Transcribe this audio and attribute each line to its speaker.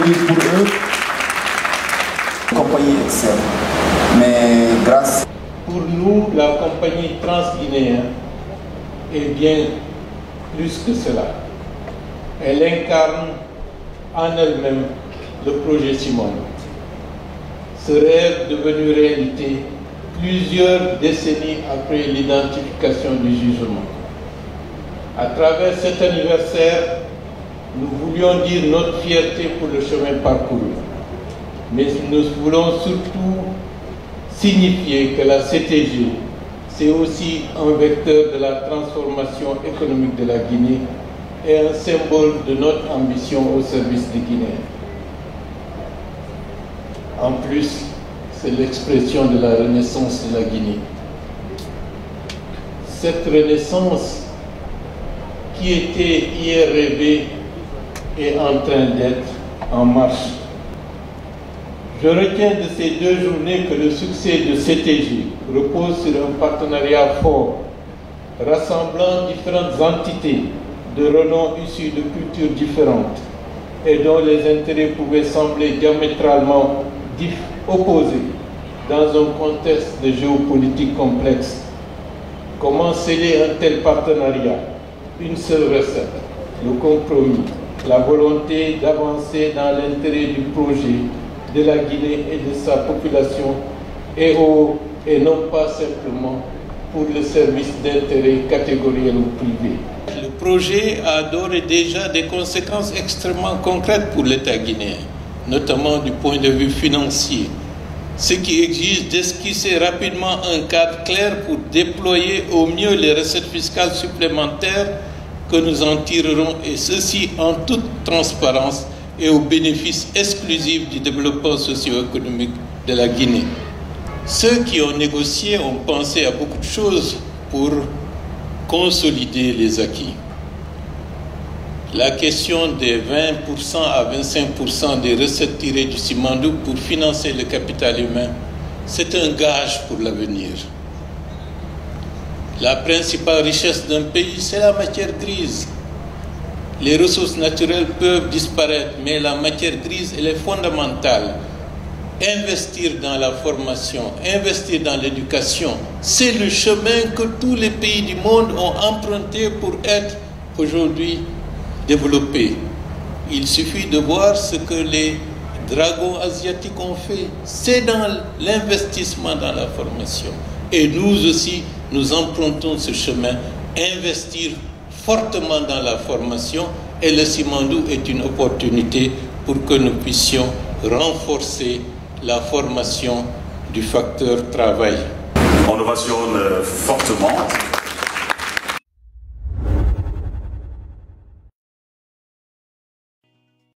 Speaker 1: produire pour eux. La compagnie excelle, mais grâce...
Speaker 2: Pour nous, la compagnie transguinéenne est bien plus que cela. Elle incarne en elle-même le projet Simondo. Ce rêve devenu réalité plusieurs décennies après l'identification du jugement. À travers cet anniversaire, nous voulions dire notre fierté pour le chemin parcouru. Mais nous voulons surtout signifier que la CTG, c'est aussi un vecteur de la transformation économique de la Guinée et un symbole de notre ambition au service des Guinéens. En plus, c'est l'expression de la renaissance de la Guinée. Cette renaissance qui était hier rêvée est en train d'être en marche. Je retiens de ces 2 journées que le succès de CTG repose sur un partenariat fort, rassemblant différentes entités de renom issus de cultures différentes et dont les intérêts pouvaient sembler diamétralement opposés dans un contexte de géopolitique complexe. Comment sceller un tel partenariat? Une seule recette, le compromis, la volonté d'avancer dans l'intérêt du projet, de la Guinée et de sa population, et non pas simplement pour le service d'intérêt catégoriel ou privé. Le projet a d'ores et déjà des conséquences extrêmement concrètes pour l'État guinéen, notamment du point de vue financier, ce qui exige d'esquisser rapidement un cadre clair pour déployer au mieux les recettes fiscales supplémentaires que nous en tirerons, et ceci en toute transparence et au bénéfice exclusif du développement socio-économique de la Guinée. Ceux qui ont négocié ont pensé à beaucoup de choses pour consolider les acquis. La question des 20% à 25% des recettes tirées du Simandou pour financer le capital humain, c'est un gage pour l'avenir. La principale richesse d'un pays, c'est la matière grise. Les ressources naturelles peuvent disparaître, mais la matière grise, elle est fondamentale. Investir dans la formation, investir dans l'éducation, c'est le chemin que tous les pays du monde ont emprunté pour être aujourd'hui développés. Il suffit de voir ce que les dragons asiatiques ont fait. C'est dans l'investissement dans la formation. Et nous aussi, nous empruntons ce chemin, investir fortement dans la formation, et le Simandou est une opportunité pour que nous puissions renforcer la formation du facteur travail.
Speaker 3: On ovationne fortement